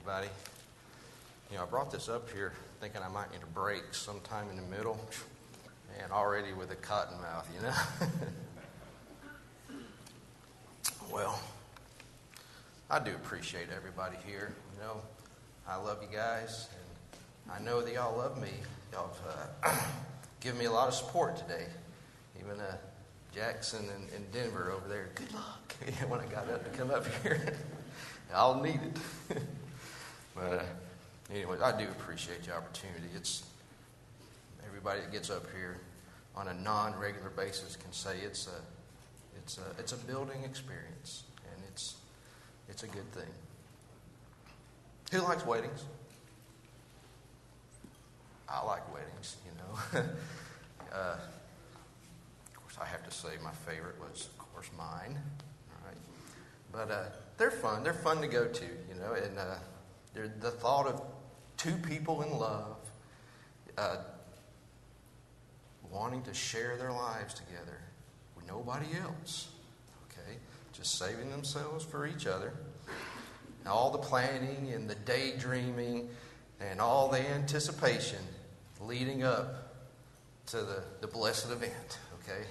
everybody. I brought this up here thinking I might need a break sometime in the middle, and already with a cotton mouth, Well, I do appreciate everybody here. I love you guys, and I know that y'all love me. Y'all have given me a lot of support today. Even Jackson and Denver over there, good luck. When I got up to come up here, I'll need it. But anyway, I do appreciate the opportunity. It's everybody that gets up here on a non-regular basis can say it's a building experience, and it's a good thing. Who likes weddings? I like weddings, Of course, I have to say my favorite was, of course, mine. All right, but they're fun. They're fun to go to, and they're the thought of two people in love wanting to share their lives together with nobody else. Okay, just saving themselves for each other. And all the planning and the daydreaming and all the anticipation leading up to the blessed event. Okay.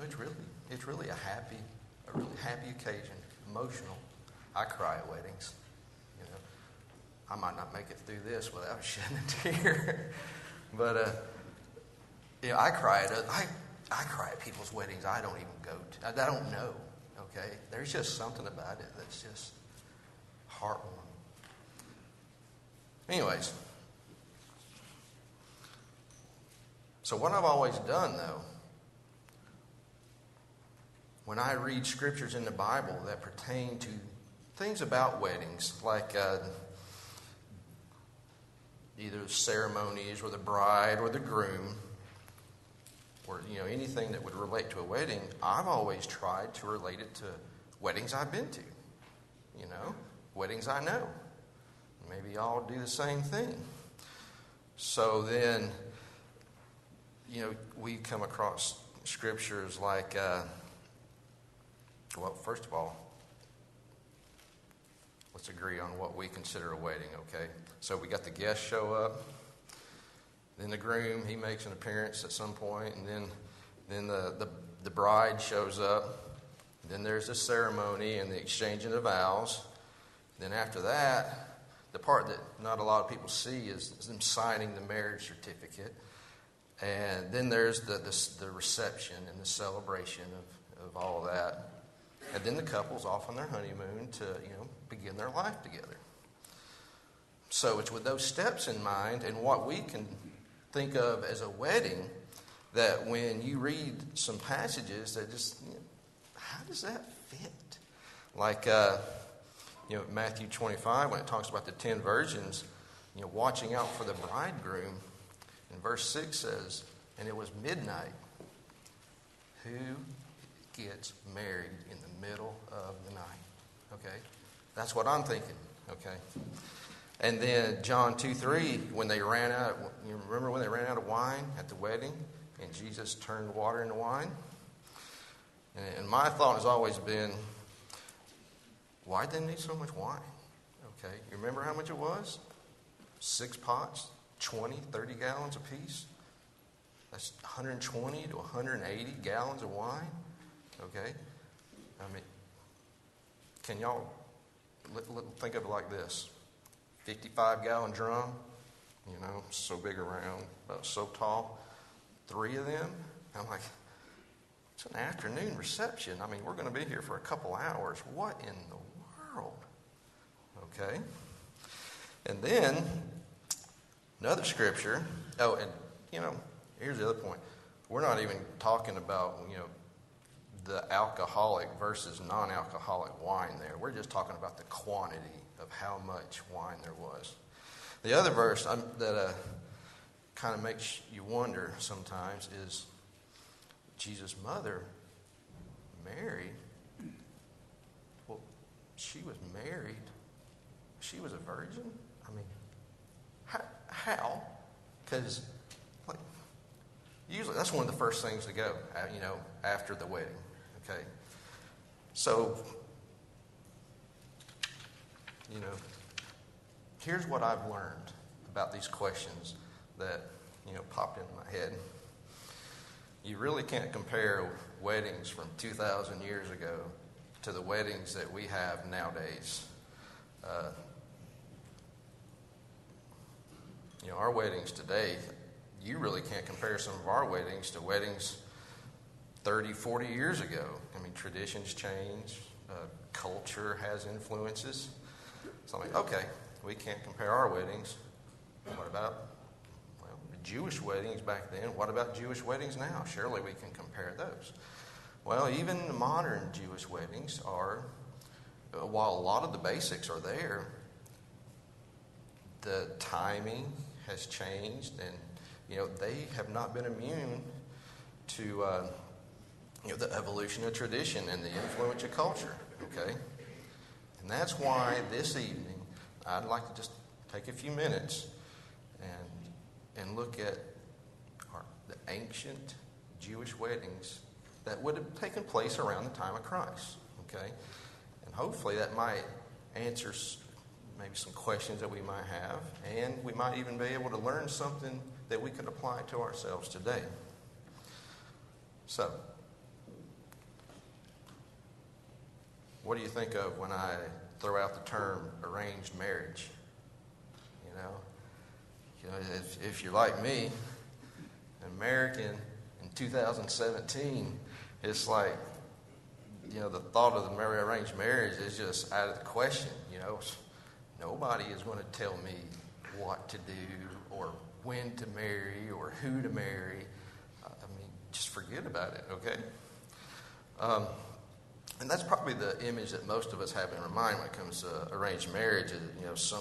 It's really a really happy occasion, emotional. I cry at weddings. I might not make it through this without shedding a tear, but I cry at people's weddings I don't even go to. I don't know. Okay, there's just something about it that's just heartwarming. Anyways, so what I've always done, though, when I read scriptures in the Bible that pertain to things about weddings, like either ceremonies or the bride or the groom, or anything that would relate to a wedding, I've always tried to relate it to weddings I've been to, weddings I know. Maybe y'all do the same thing. So then, we come across scriptures like, first of all, let's agree on what we consider a wedding, okay? So we got the guests show up, then the groom, he makes an appearance at some point, and then the bride shows up. Then there's the ceremony and the exchanging of vows. Then after that, the part that not a lot of people see is them signing the marriage certificate. And then there's the reception and the celebration of all of that. And then the couple's off on their honeymoon to, begin their life together. So it's with those steps in mind and what we can think of as a wedding that when you read some passages that just, how does that fit? Like, Matthew 25, when it talks about the 10 virgins, watching out for the bridegroom. And verse 6 says, and it was midnight. Who gets married in the middle of the night? Okay? That's what I'm thinking. Okay? And then John 2:3, when they ran out, you remember when they ran out of wine at the wedding and Jesus turned water into wine? And my thought has always been, why did they need so much wine? Okay, you remember how much it was? 6 pots, 20, 30 gallons apiece. That's 120 to 180 gallons of wine. Okay? I mean, can y'all think of it like this? 55-gallon drum, so big around, about so tall. 3 of them. I'm like, it's an afternoon reception. I mean, we're going to be here for a couple hours. What in the world? Okay. And then, another scripture. Oh, and, here's the other point. We're not even talking about, the alcoholic versus non-alcoholic wine there. We're just talking about the quantity of how much wine there was. The other verse that kind of makes you wonder sometimes is Jesus' mother, Mary. Well, she was married. She was a virgin? I mean, how? Because, usually that's one of the first things to go, after the wedding. Okay, So, here's what I've learned about these questions that, popped into my head. You really can't compare weddings from 2,000 years ago to the weddings that we have nowadays. Our weddings today, you really can't compare some of our weddings to weddings 30, 40 years ago. I mean, traditions change, culture has influences. So I'm like, okay, we can't compare our weddings. What about, Jewish weddings back then? What about Jewish weddings now? Surely we can compare those. Well, even the modern Jewish weddings are, while a lot of the basics are there, the timing has changed, and they have not been immune to the evolution of tradition and the influence of culture. Okay, and that's why this evening I'd like to just take a few minutes and look at the ancient Jewish weddings that would have taken place around the time of Christ. Okay, and hopefully that might answer maybe some questions that we might have, and we might even be able to learn something that we could apply to ourselves today. So, what do you think of when I throw out the term arranged marriage? If you're like me, an American in 2017, it's like, the thought of the arranged marriage is just out of the question. Nobody is going to tell me what to do or when to marry or who to marry. Just forget about it, okay? And that's probably the image that most of us have in our mind when it comes to arranged marriage. Is,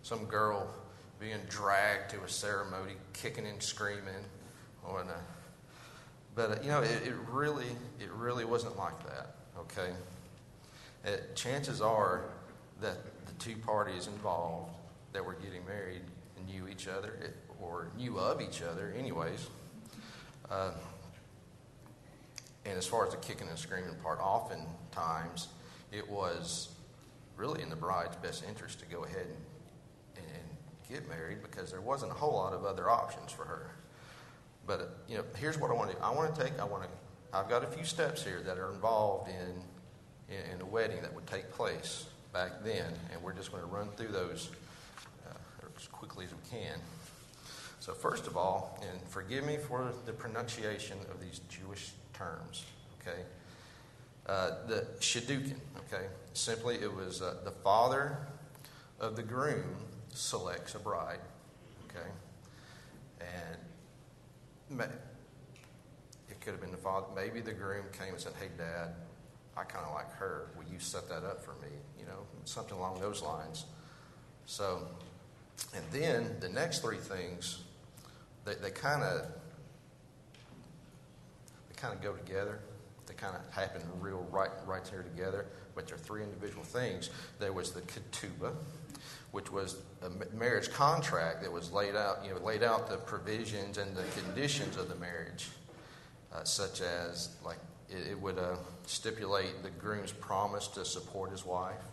some girl being dragged to a ceremony, kicking and screaming, but it really wasn't like that. Okay, chances are that the two parties involved that were getting married knew each other or knew of each other, anyways. And as far as the kicking and screaming part, oftentimes it was really in the bride's best interest to go ahead and get married because there wasn't a whole lot of other options for her. But here's what I want to do. I've got a few steps here that are involved in a wedding that would take place back then, and we're just going to run through those as quickly as we can. So first of all, and forgive me for the pronunciation of these Jewish terms, okay? The shidduchin, okay? Simply, it was the father of the groom selects a bride, okay? And it could have been the father. Maybe the groom came and said, "Hey, Dad, I kind of like her. Will you set that up for me?" Something along those lines. So, and then the next three things, they kind of go together. They kind of happen right there together, but they're three individual things. There was the ketubah, which was a marriage contract that was laid out the provisions and the conditions of the marriage, such as it would stipulate the groom's promise to support his wife,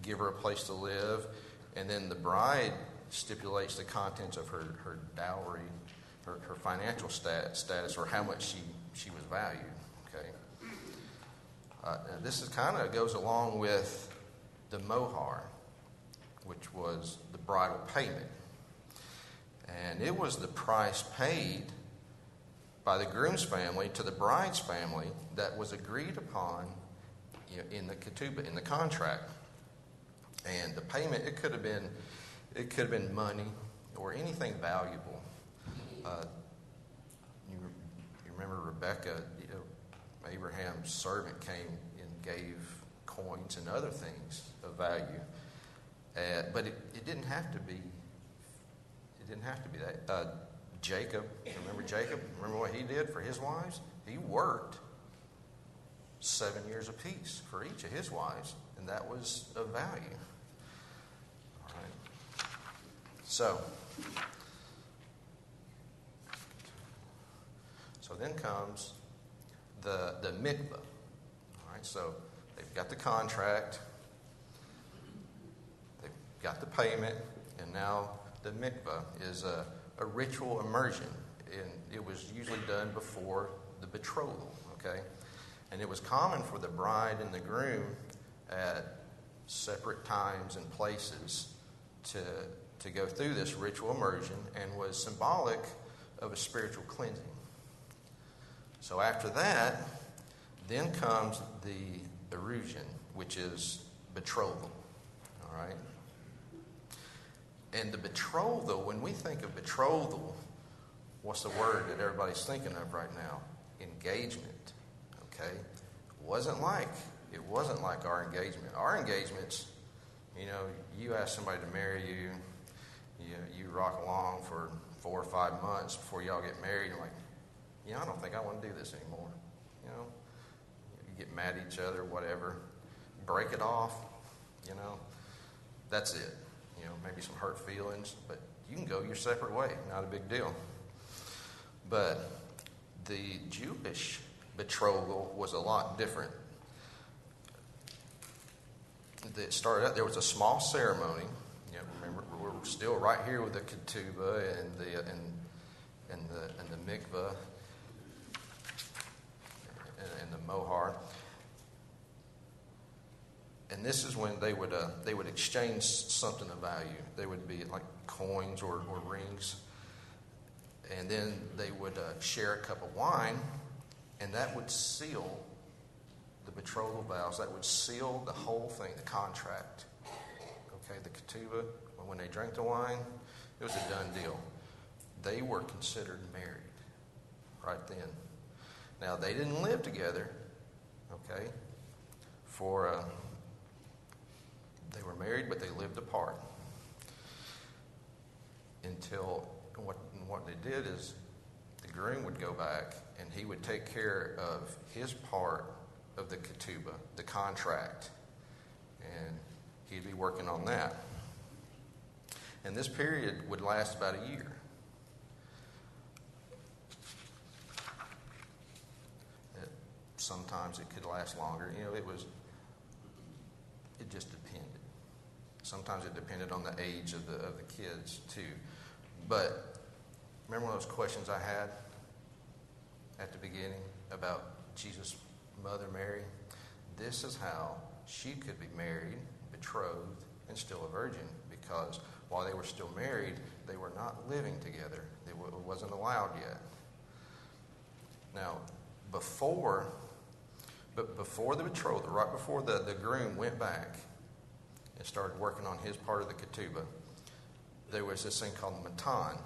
give her a place to live, and then the bride stipulates the contents of her dowry, her financial status, or how much she was valued. Okay. This is kind of goes along with the mohar, which was the bridal payment, and it was the price paid by the groom's family to the bride's family that was agreed upon, in the ketubah, in the contract. And the payment, it could have been money or anything valuable. You remember Rebecca, Abraham's servant came and gave coins and other things of value. But it didn't have to be. It didn't have to be that. Jacob, remember Jacob? Remember what he did for his wives? He worked 7 years apiece for each of his wives, and that was of value. All right. So then comes the mikvah. All right. So They've got the contract. They've got the payment. And now the mikvah is a ritual immersion. And it was usually done before the betrothal, okay? And it was common for the bride and the groom at separate times and places to go through this ritual immersion, and was symbolic of a spiritual cleansing. So after that, then comes the erusion, which is betrothal, all right? And the betrothal, when we think of betrothal, what's the word that everybody's thinking of right now? Engagement, okay? It wasn't like our engagement. Our engagements, you know, you ask somebody to marry you, you rock along for 4 or 5 months before y'all get married. You're like, you know, I don't think I want to do this anymore. You know, you get mad at each other, whatever, break it off. You know, that's it. You know, maybe some hurt feelings, but you can go your separate way. Not a big deal. But the Jewish betrothal was a lot different. It started out, there was a small ceremony. You know, remember, we're still right here with the ketubah and the mikvah and the mohar. And this is when they would exchange something of value. They would be like coins or rings. And then they would share a cup of wine, and that would seal the betrothal vows. That would seal the whole thing, the contract. Okay, the ketubah, when they drank the wine, it was a done deal. They were considered married right then. Now, they didn't live together, okay, they were married, but they lived apart. Until what they did is the groom would go back and he would take care of his part of the ketubah, the contract, and he'd be working on that. And this period would last about a year. Sometimes it could last longer. You know, it just depended. Sometimes it depended on the age of the kids too. But remember one of those questions I had at the beginning about Jesus' mother Mary? This is how she could be married, betrothed, and still a virgin, because while they were still married, they were not living together. It wasn't allowed yet. Now, before the betrothal, right before the groom went back and started working on his part of the ketubah, there was this thing called matan.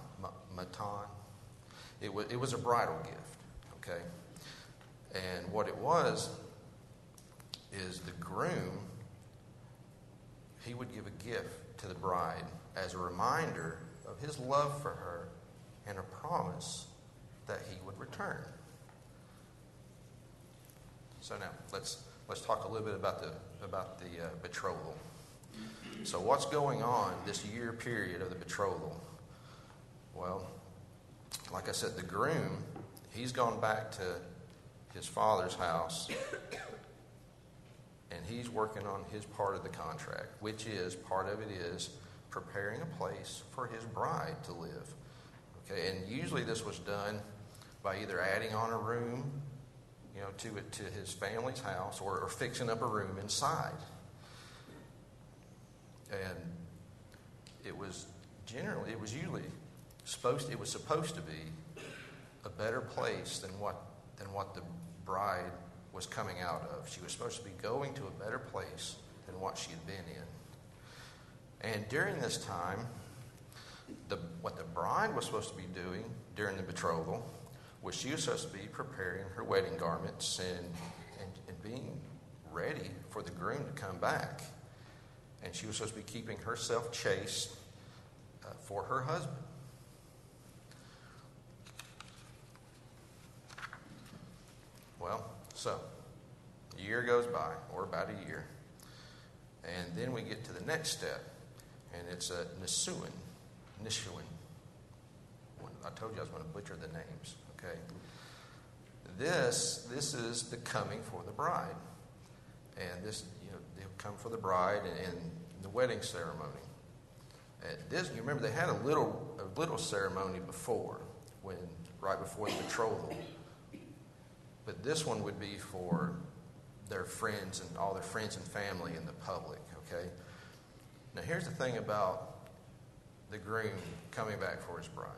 It was a bridal gift, okay? And what it was is the groom, he would give a gift to the bride as a reminder of his love for her and a promise that he would return. So now let's talk a little bit about the betrothal. So what's going on this year period of the betrothal? Well, like I said, the groom, he's gone back to his father's house, and he's working on his part of the contract, which is, part of it is preparing a place for his bride to live. Okay, and usually this was done by either adding on a room, you know, to his family's house, or fixing up a room inside. And it was usually supposed to be a better place than what the bride was coming out of. She was supposed to be going to a better place than what she had been in. And during this time, what the bride was supposed to be doing during the betrothal was she was supposed to be preparing her wedding garments and being ready for the groom to come back. And she was supposed to be keeping herself chaste for her husband. Well, so a year goes by, or about a year. And then we get to the next step, and it's a Nisuin. I told you I was going to butcher the names, okay? This is the coming for the bride. And this, they'll come for the bride and the wedding ceremony. At this, you remember they had a little ceremony before, right before the betrothal. But this one would be for their friends and all their friends and family and the public. Okay. Now here's the thing about the groom coming back for his bride.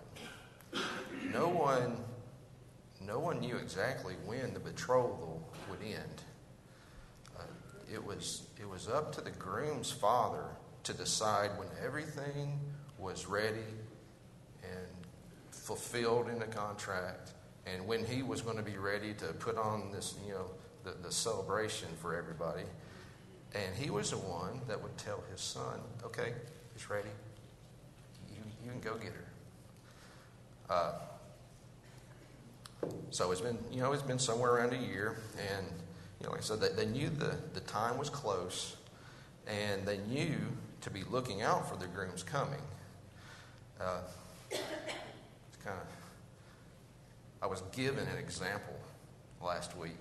No one knew exactly when the betrothal would end. It was up to the groom's father to decide when everything was ready and fulfilled in the contract, and when he was going to be ready to put on this, the celebration for everybody. And he was the one that would tell his son, okay, it's ready. You can go get her. So it's been somewhere around a year, and like I said, they knew the time was close, and they knew to be looking out for the groom's coming. I was given an example last week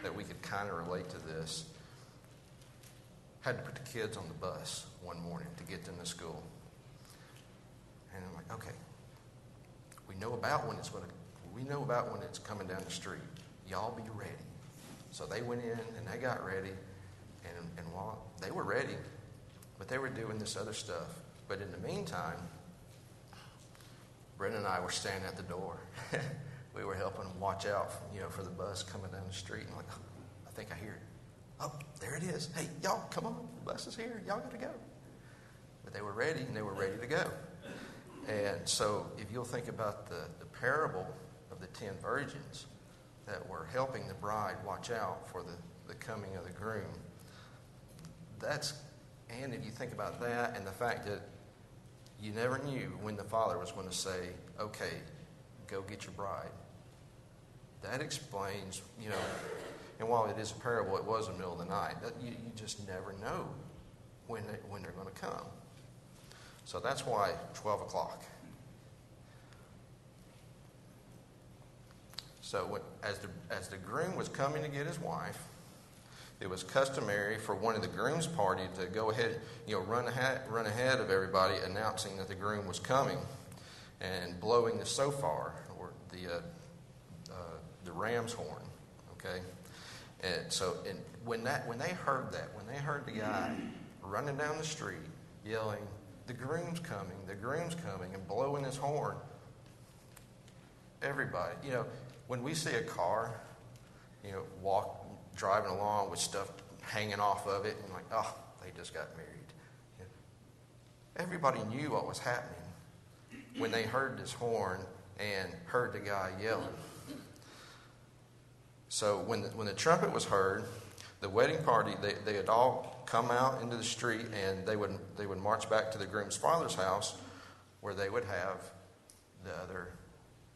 that we could kind of relate to this. Had to put the kids on the bus one morning to get them to school. And I'm like, okay, we know about when it's coming down the street. Y'all be ready. So they went in and they got ready, and while they were ready, but they were doing this other stuff. But in the meantime, Brenda and I were standing at the door. We were helping them watch out, for the bus coming down the street. And I'm like, oh, I think I hear it. Oh, there it is. Hey, y'all, come on. The bus is here. Y'all got to go. But they were ready, and they were ready to go. And so if you'll think about the parable of the 10 virgins that were helping the bride watch out for the coming of the groom, and if you think about that and the fact that you never knew when the father was going to say, okay, go get your bride. That explains, and while it is a parable, it was in the middle of the night. You just never know when they're going to come. So that's why 12 o'clock. So as the groom was coming to get his wife, it was customary for one of the groom's party to go ahead, run ahead of everybody, announcing that the groom was coming, and blowing the shofar, or the ram's horn. Okay, and so when they heard the guy running down the street yelling, the groom's coming, and blowing his horn, everybody, when we see a car, driving along with stuff hanging off of it, and like, oh, they just got married. Everybody knew what was happening when they heard this horn and heard the guy yelling. So when the trumpet was heard, the wedding party, they had all come out into the street, and they would march back to the groom's father's house, where they would have the other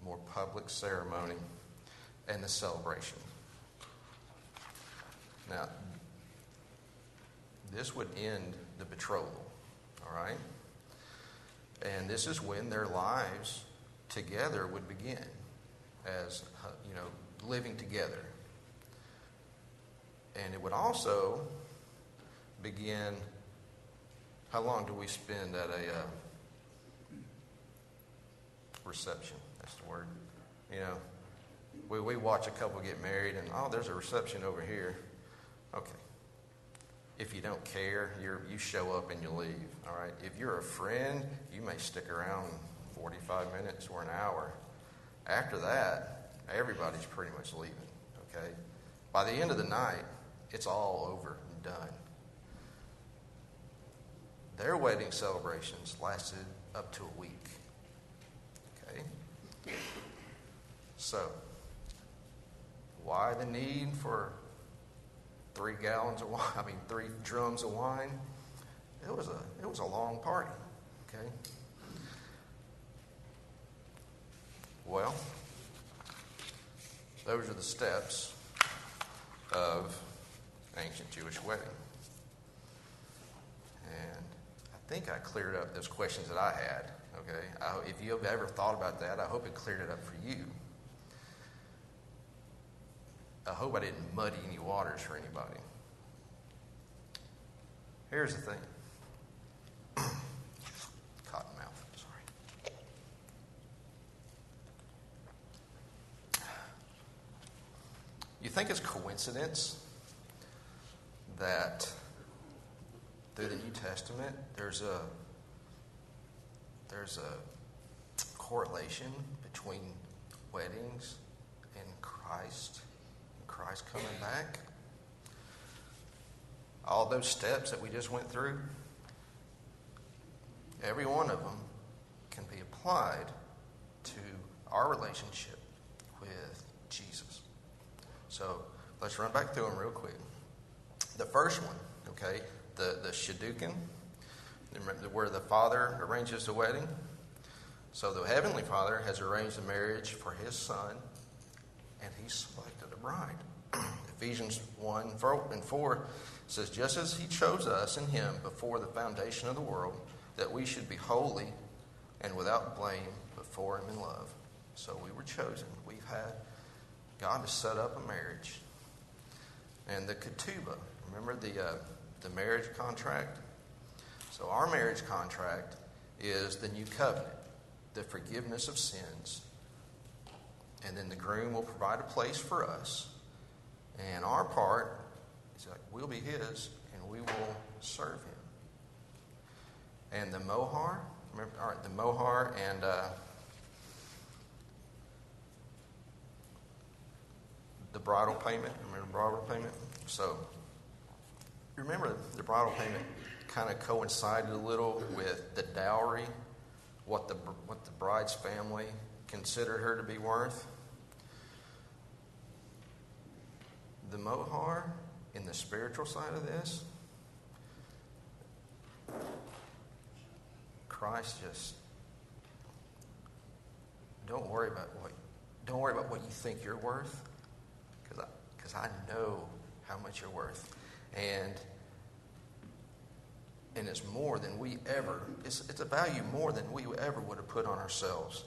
more public ceremony and the celebration. Now, this would end the betrothal, all right? And this is when their lives together would begin as, living together. And it would also begin, how long do we spend at a reception? That's the word. We watch a couple get married, and, oh, there's a reception over here. Okay. If you don't care, you show up and you leave, all right? If you're a friend, you may stick around 45 minutes or an hour. After that, everybody's pretty much leaving, okay? By the end of the night, it's all over and done. Their wedding celebrations lasted up to a week, okay? So, why the need for 3 drums of wine? It was a long party, okay? Well, those are the steps of ancient Jewish wedding. And I think I cleared up those questions that I had, okay? If you've ever thought about that, I hope it cleared it up for you. I hope I didn't muddy any waters for anybody. Here's the thing. Cottonmouth, sorry. You think it's coincidence that through the New Testament there's a correlation between weddings and Christ coming back? All those steps that we just went through, every one of them can be applied to our relationship with Jesus. So let's run back through them real quick. The first one, okay, the Shadukin, where the Father arranges the wedding. So the Heavenly Father has arranged the marriage for His Son, and He selected a bride. Ephesians 1:4 says, just as He chose us in Him before the foundation of the world, that we should be holy and without blame before Him in love. So we were chosen. We've had God to set up a marriage. And the ketubah, remember the marriage contract? So our marriage contract is the new covenant, the forgiveness of sins. And then the groom will provide a place for us. And our part is like we'll be his and we will serve him. And the mohar, remember, all right, the mohar and the bridal payment. Remember the bridal payment? So remember the bridal payment kind of coincided a little with the dowry, what the bride's family considered her to be worth. The mohar, in the spiritual side of this, Christ just don't worry about what you think you're worth, because I know how much you're worth, and it's more than we ever. It's a value more than we ever would have put on ourselves,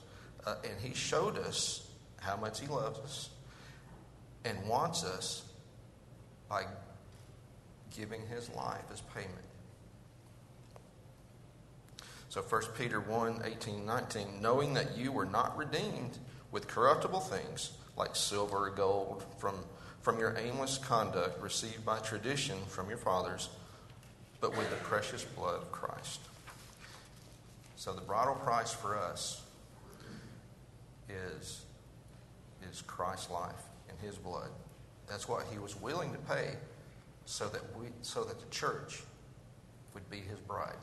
and He showed us how much He loves us and wants us by giving His life as payment. So 1 Peter 1:18-19, knowing that you were not redeemed with corruptible things like silver or gold from your aimless conduct received by tradition from your fathers, but with the precious blood of Christ. So the bridal price for us is Christ's life and His blood. That's what He was willing to pay so that the church would be His bride.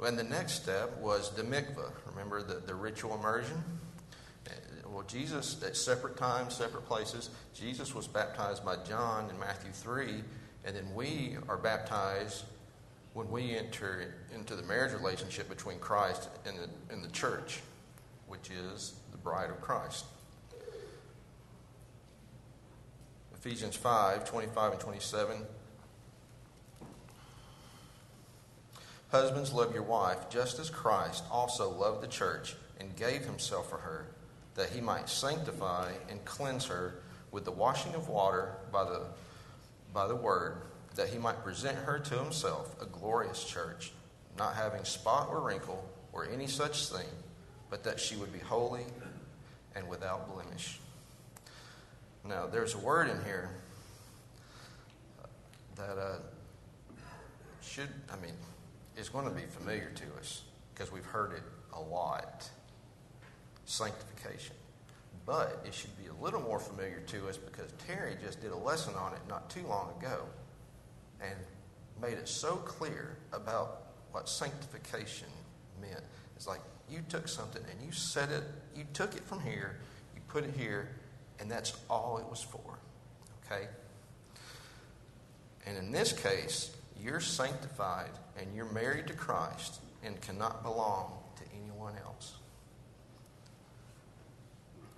And the next step was the mikvah. Remember the ritual immersion? Well, Jesus, at separate times, separate places, Jesus was baptized by John in Matthew 3, and then we are baptized when we enter into the marriage relationship between Christ and the church, which is the bride of Christ. Ephesians 5:25-27. Husbands, love your wife, just as Christ also loved the church and gave Himself for her, that He might sanctify and cleanse her with the washing of water by the word, that He might present her to Himself a glorious church, not having spot or wrinkle or any such thing, but that she would be holy and without blemish. Now, there's a word in here that is going to be familiar to us because we've heard it a lot. Sanctification. But it should be a little more familiar to us because Terry just did a lesson on it not too long ago and made it so clear about what sanctification meant. It's like you took something and you set it, you took it from here, you put it here, and that's all it was for. Okay? And in this case, you're sanctified and you're married to Christ and cannot belong to anyone else.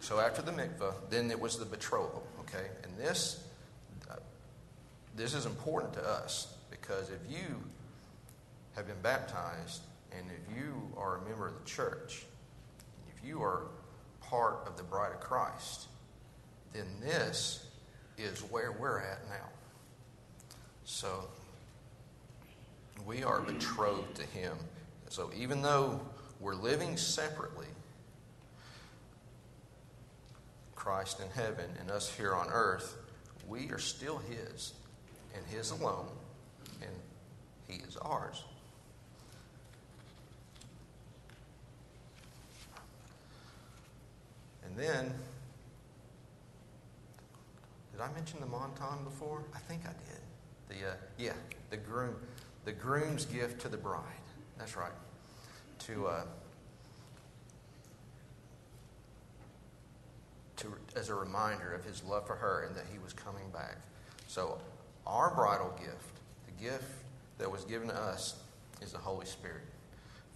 So after the mikvah, then it was the betrothal. Okay? And this is important to us because if you have been baptized and if you are a member of the church, if you are part of the bride of Christ, then this is where we're at now. So We are betrothed to him. So even though we're living separately, Christ in heaven and us here on earth, we are still his and his alone, and he is ours. And then, did I mention the montan before? I think I did. The groom's gift to the bride. That's right. As a reminder of his love for her and that he was coming back. So our bridal gift, the gift that was given to us, is the Holy Spirit.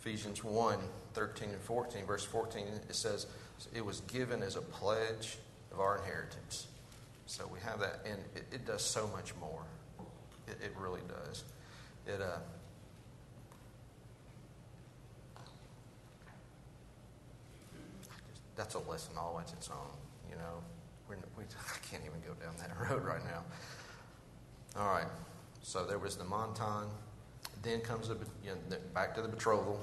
Ephesians 1, 13 and 14, verse 14, it says, it was given as a pledge of our inheritance. So we have that, and it does so much more. It really does. That's a lesson all on its own. You know, I can't even go down that road right now. All right. So there was the montan. Then comes back to the betrothal.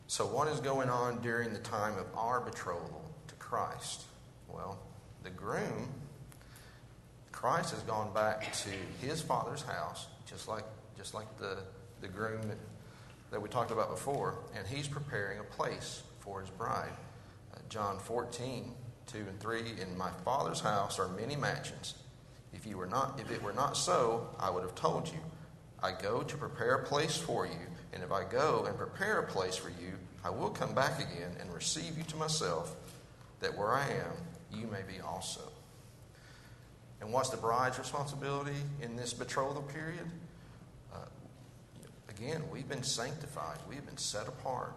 So what is going on during the time of our betrothal to Christ? Well, the groom, Christ has gone back to his Father's house, just like the groom that we talked about before, and he's preparing a place for his bride. John 14, 2 and 3, in my Father's house are many mansions. If it were not so, I would have told you. I go to prepare a place for you, and if I go and prepare a place for you, I will come back again and receive you to myself, that where I am, you may be also. And what's the bride's responsibility in this betrothal period? Again, we've been sanctified. We've been set apart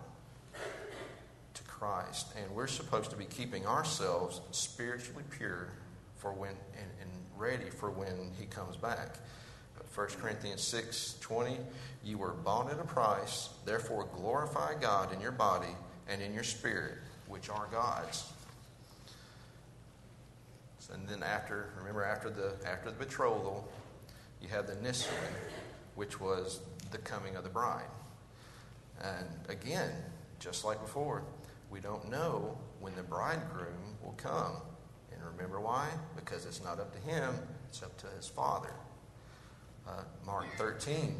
to Christ, and we're supposed to be keeping ourselves spiritually pure for when and ready for when he comes back. 1 Corinthians 6:20, you were bought at a price, therefore glorify God in your body and in your spirit, which are God's. And then after the betrothal, you have the Nisun, which was the coming of the bride. And again, just like before, we don't know when the bridegroom will come. And remember why? Because it's not up to him, it's up to his Father. Mark 13,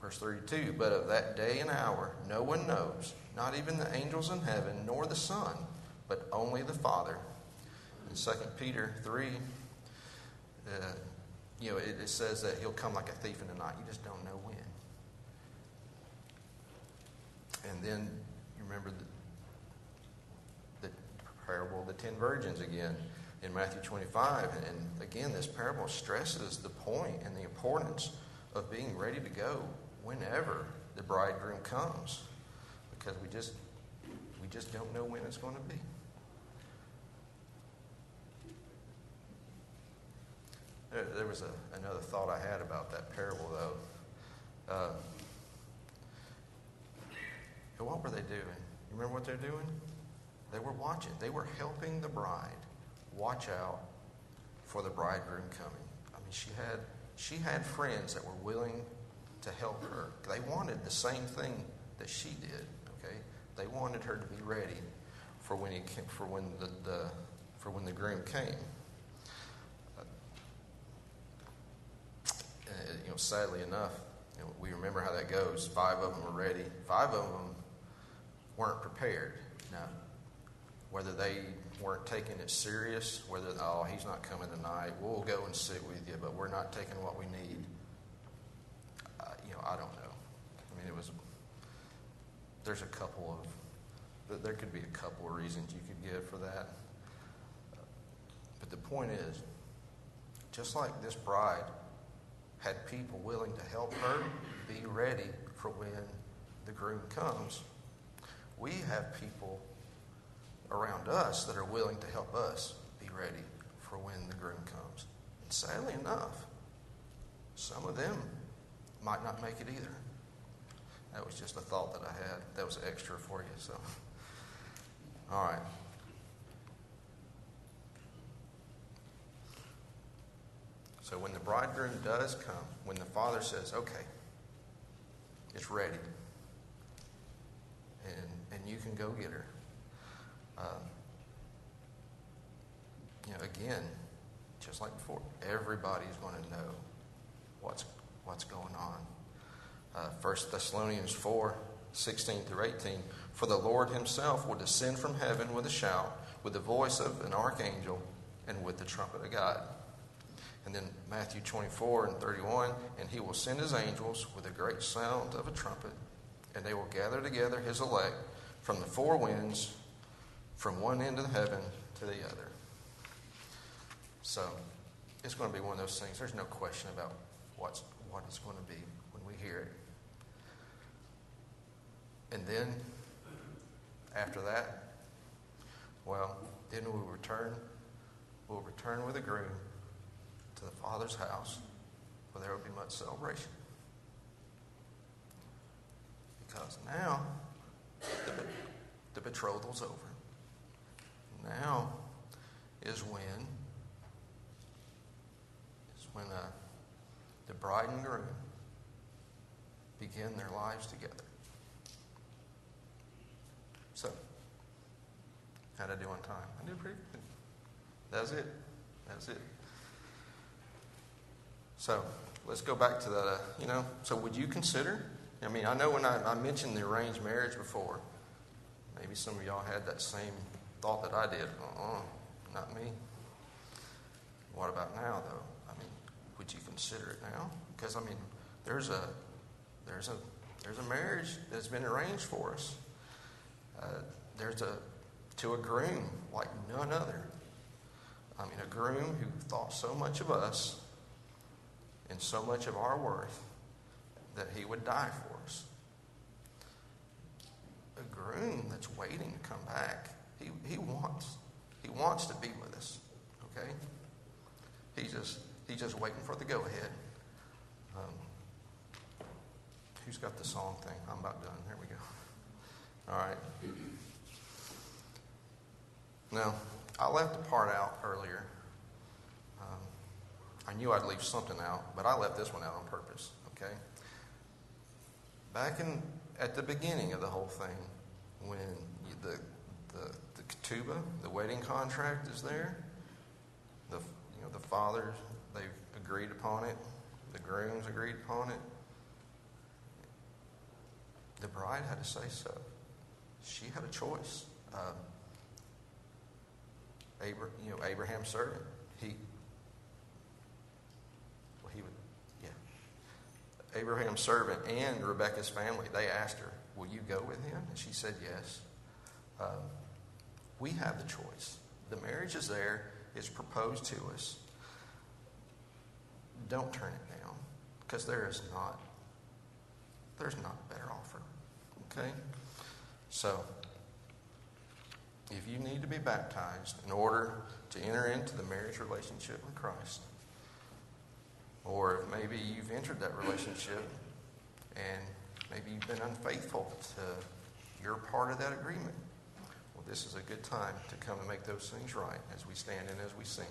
verse 32, but of that day and hour no one knows, not even the angels in heaven, nor the Son, but only the Father. In 2 Peter 3, it says that he'll come like a thief in the night. You just don't know when. And then you remember the parable of the 10 virgins again in Matthew 25. And again, this parable stresses the point and the importance of being ready to go whenever the bridegroom comes, because we just don't know when it's going to be. There was another thought I had about that parable, though. What were they doing? You remember what they're doing? They were watching. They were helping the bride watch out for the bridegroom coming. I mean, she had friends that were willing to help her. They wanted the same thing that she did. Okay, they wanted her to be ready for when the groom came. Sadly enough, we remember how that goes. 5 of them were ready. 5 of them weren't prepared. Now, whether they weren't taking it serious, whether, he's not coming tonight, we'll go and sit with you, but we're not taking what we need. I don't know. I mean, there could be a couple of reasons you could give for that. But the point is, just like this bride had people willing to help her be ready for when the groom comes, we have people around us that are willing to help us be ready for when the groom comes. And sadly enough, some of them might not make it either. That was just a thought that I had. That was extra for you. So, all right. So when the bridegroom does come, when the father says, okay, it's ready, and you can go get her. Again, just like before, everybody's going to know what's going on. 1 Thessalonians 4:16-18. For the Lord himself will descend from heaven with a shout, with the voice of an archangel, and with the trumpet of God. And then Matthew 24:31. And he will send his angels with a great sound of a trumpet, and they will gather together his elect from the four winds, from one end of heaven to the other. So it's going to be one of those things. There's no question about what it's going to be when we hear it. And then, after that, then we'll return with a groom to the Father's house, where there will be much celebration. Because now, the betrothal's over. Now is when the bride and groom begin their lives together. So, how'd I do on time? I did pretty good. That's it. So, let's go back to that, so would you consider? I know when I mentioned the arranged marriage before, maybe some of y'all had that same thought that I did. Not me. What about now, though? Would you consider it now? Because there's a marriage that's been arranged for us. To a groom like none other. A groom who thought so much of us and so much of our worth that he would die for us. A groom that's waiting to come back. He wants to be with us. Okay? He's just waiting for the go-ahead. Who's got the song thing? I'm about done. There we go. All right. Now, I left a part out earlier. I knew I'd leave something out, but I left this one out on purpose. Okay. Back at the beginning of the whole thing, when the ketubah, the wedding contract, is there, the fathers, they've agreed upon it. The grooms agreed upon it. The bride had to say so. She had a choice. Abraham's servant. Abraham's servant and Rebekah's family. They asked her, "Will you go with him?" And she said yes. We have the choice. The marriage is there. It's proposed to us. Don't turn it down, because there's not a better offer. Okay? So, if you need to be baptized in order to enter into the marriage relationship with Christ, or maybe you've entered that relationship and maybe you've been unfaithful to your part of that agreement, well, this is a good time to come and make those things right as we stand and as we sing.